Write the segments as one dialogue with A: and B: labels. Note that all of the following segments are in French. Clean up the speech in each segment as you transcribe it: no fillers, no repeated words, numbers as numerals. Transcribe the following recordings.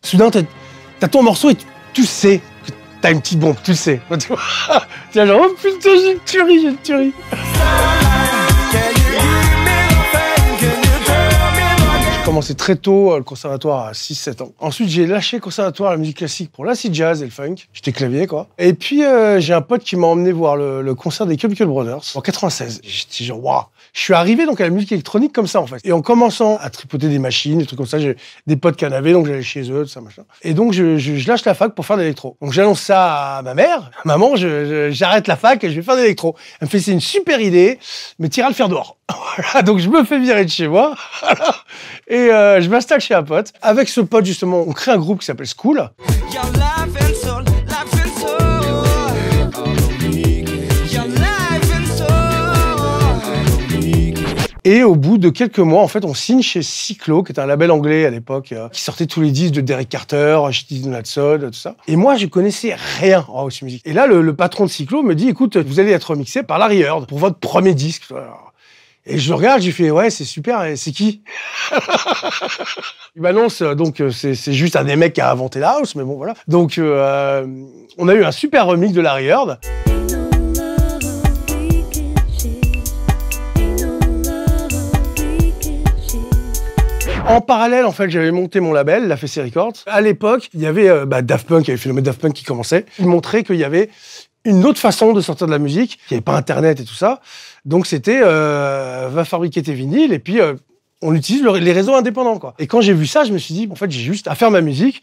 A: Soudain, t'as ton morceau et tu sais que t'as une petite bombe, tu le sais. Tu es genre, oh putain, j'ai une tuerie. J'ai commencé très tôt le conservatoire à 6-7 ans. Ensuite, j'ai lâché le conservatoire à la musique classique pour l'acid jazz et le funk. J'étais clavier, quoi. Et puis, j'ai un pote qui m'a emmené voir le concert des Chemical Brothers en 96. J'étais genre, waouh. Je suis arrivé donc à la musique électronique comme ça, en fait. Et en commençant à tripoter des machines, des trucs comme ça, j'ai des potes qui en avaient, donc j'allais chez eux, tout ça, machin. Et donc, je lâche la fac pour faire de l'électro. Donc, j'annonce ça à ma mère. Maman, j'arrête la fac et je vais faire de l'électro. Elle me fait, c'est une super idée, mais t'iras le faire dehors. Voilà, donc je me fais virer de chez moi. Et je m'installe chez un pote. Avec ce pote, justement, on crée un groupe qui s'appelle School. Et au bout de quelques mois, en fait, on signe chez Cyclo, qui était un label anglais à l'époque, qui sortait tous les disques de Derek Carter, J.T. Donaldson, tout ça. Et moi, je connaissais rien en house music. Et là, le patron de Cyclo me dit, écoute, vous allez être remixé par Larry Heard pour votre premier disque. Et je regarde, j'ai fait, ouais, c'est super, et c'est qui? Il m'annonce, donc, c'est juste un des mecs qui a inventé la house, mais bon, voilà. Donc, on a eu un super remix de Larry Heard. En parallèle, en fait, j'avais monté mon label, La Fessée Records. À l'époque, il y avait Daft Punk, il y avait le phénomène Daft Punk qui commençait. Il montrait qu'il y avait une autre façon de sortir de la musique, qu'il n'y avait pas Internet et tout ça. Donc c'était, va fabriquer tes vinyles et puis on utilise les réseaux indépendants, quoi. Et quand j'ai vu ça, je me suis dit, en fait, j'ai juste à faire ma musique.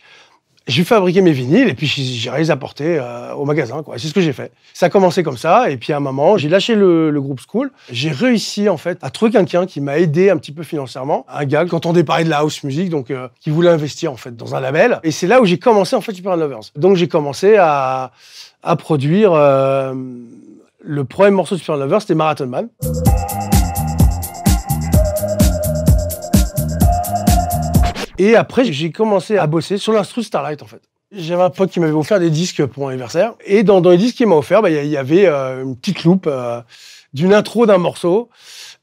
A: J'ai fabriqué mes vinyles et puis j'irai les apporter au magasin, quoi. C'est ce que j'ai fait. Ça a commencé comme ça et puis à un moment, j'ai lâché le groupe School. J'ai réussi en fait à trouver quelqu'un qui m'a aidé un petit peu financièrement, un gars qui entendait parler de la house music, donc qui voulait investir en fait dans un label. Et c'est là où j'ai commencé en fait Super Lovers. Donc j'ai commencé à produire le premier morceau de Super Lovers, c'était Marathon Man. Et après, j'ai commencé à bosser sur l'instru Starlight, en fait. J'avais un pote qui m'avait offert des disques pour mon anniversaire. Et dans les disques qu'il m'a offert, il y avait une petite loupe d'une intro d'un morceau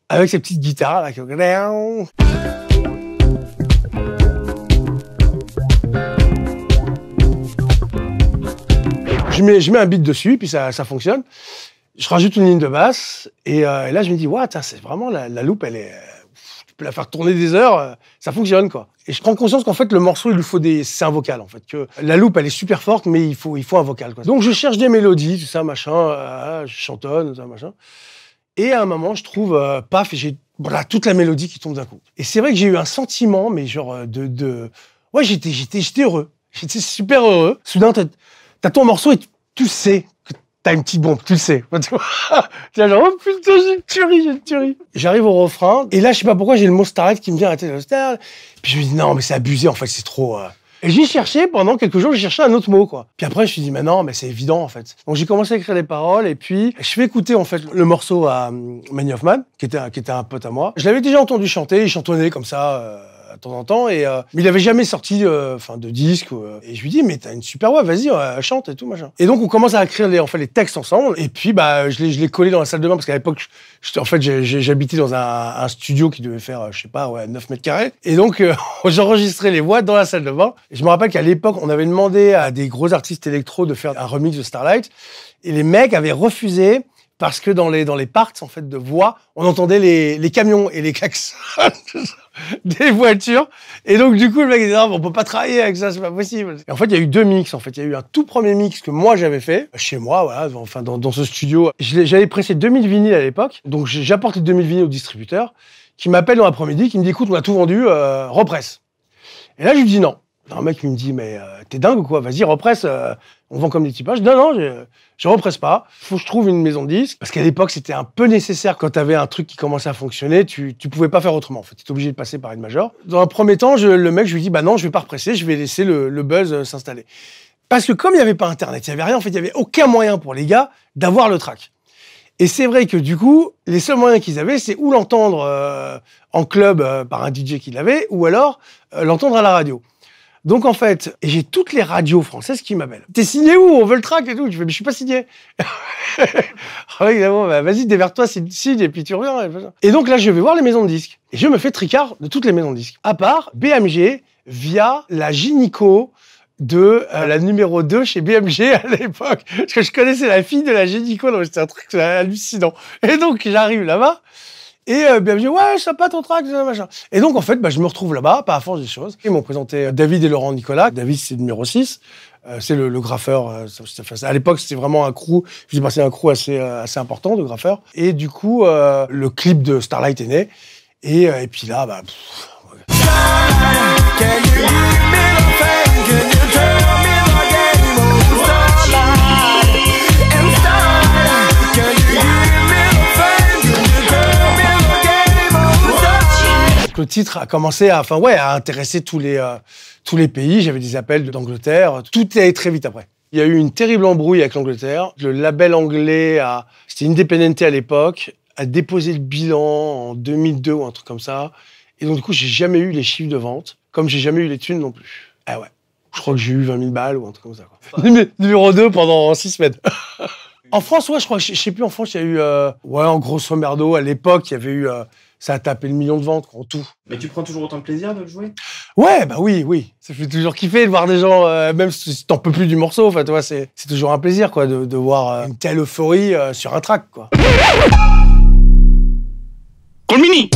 A: avec ces petites guitares là. Je mets un beat dessus, puis ça fonctionne. Je rajoute une ligne de basse. Et là, je me dis, ouais, c'est vraiment la loupe, elle est... Tu peux la faire tourner des heures, ça fonctionne, quoi. Et je prends conscience qu'en fait, le morceau, il lui faut c'est un vocal, en fait. Que la loupe, elle est super forte, mais il faut un vocal, quoi. Donc, je cherche des mélodies, tout ça, machin, je chantonne, tout ça, machin. Et à un moment, je trouve, paf, et j'ai toute la mélodie qui tombe d'un coup. Et c'est vrai que j'ai eu un sentiment, mais genre Ouais, j'étais heureux. J'étais super heureux. Soudain, t'as ton morceau et tu sais que t'as une petite bombe, tu le sais. Tu es genre, oh putain, j'ai une tuerie. J'arrive au refrain, et là, je sais pas pourquoi, j'ai le mot Starlight qui me vient à la tête. Puis je me dis, non, mais c'est abusé, en fait, c'est trop... Et j'y cherchais, pendant quelques jours, j'ai cherché un autre mot, quoi. Puis après, je me suis dit, mais non, mais c'est évident, en fait. Donc j'ai commencé à écrire les paroles, et puis je fais écouter, en fait, le morceau à Many of Man, qui était un pote à moi. Je l'avais déjà entendu chanter, il chantonnait comme ça... de temps en temps, mais il n'avait jamais sorti de disque. Et je lui dis, mais t'as une super voix, vas-y, chante et tout, machin. Et donc, on commence à écrire les textes ensemble, et puis je l'ai collé dans la salle de bain, parce qu'à l'époque, j'habitais dans un studio qui devait faire, 9 mètres carrés. Et donc, j'enregistrais les voix dans la salle de bain. Et je me rappelle qu'à l'époque, on avait demandé à des gros artistes électro de faire un remix de Starlight, et les mecs avaient refusé, parce que dans les parts, en fait, de voix, on entendait les camions et les klaxons des voitures. Et donc, du coup, le mec disait, non, on peut pas travailler avec ça, c'est pas possible. Et en fait, il y a eu deux mix, en fait. Il y a eu un tout premier mix que moi, j'avais fait, chez moi, voilà, enfin, dans ce studio. J'avais pressé 2000 vinyles à l'époque. Donc, j'ai apporté 2000 vinyles au distributeur, qui m'appelle dans l'après-midi, qui me dit, écoute, on a tout vendu, represse. Et là, je lui dis non. Un mec qui me dit, mais t'es dingue ou quoi? Vas-y, represse, on vend comme des typages. Non, je represse pas. Faut que je trouve une maison de disques. Parce qu'à l'époque, c'était un peu nécessaire quand t'avais un truc qui commençait à fonctionner. Tu pouvais pas faire autrement. En fait, t'étais obligé de passer par une major. Dans un premier temps, le mec, je lui dis, bah non, je vais pas represser, je vais laisser le buzz s'installer. Parce que comme il y avait pas Internet, il y avait rien, en fait, il y avait aucun moyen pour les gars d'avoir le track. Et c'est vrai que du coup, les seuls moyens qu'ils avaient, c'est ou l'entendre en club par un DJ qui l'avait, ou alors l'entendre à la radio. Donc en fait, et j'ai toutes les radios françaises qui m'appellent. T'es signé où? On veut le track et tout. Je fais, mais je suis pas signé. Ah, évidemment, bah, vas-y, dévers-toi, signe, et puis tu reviens. Et donc là, je vais voir les maisons de disques. Et je me fais tricard de toutes les maisons de disques. À part BMG, via la gynéco de la numéro 2 chez BMG à l'époque. Parce que je connaissais la fille de la gynéco, donc c'était un truc hallucinant. Et donc, j'arrive là-bas, et BMG, ouais, sympa ton track, machin. Et donc, en fait, je me retrouve là-bas, par la force des choses. Ils m'ont présenté David et Laurent Nicolas. David, c'est le numéro 6. C'est le graffeur. À l'époque, c'était vraiment un crew. Je faisais partie d'un crew assez important de graffeurs. Et du coup, le clip de Starlight est né. Et puis là, le titre a commencé à intéresser tous les pays. J'avais des appels d'Angleterre. Tout est allé très vite après. Il y a eu une terrible embrouille avec l'Angleterre. Le label anglais, c'était Independente à l'époque, a déposé le bilan en 2002 ou un truc comme ça. Et donc, du coup, j'ai jamais eu les chiffres de vente, comme j'ai jamais eu les thunes non plus. Ah ouais. Je crois que j'ai eu 20 000 balles ou un truc comme ça, quoi. Numéro 2 pendant 6 semaines. En France, ouais, je crois que, je sais plus, en France, il y a eu, en grosso merdo, à l'époque, il y avait eu, ça a tapé le million de ventes, en tout.
B: Mais tu prends toujours autant de plaisir de le jouer?
A: Ouais, oui. Ça fait toujours kiffer de voir des gens, même si t'en peux plus du morceau, enfin, tu vois, c'est toujours un plaisir, quoi, de voir une telle euphorie sur un track, quoi.
C: Colmini!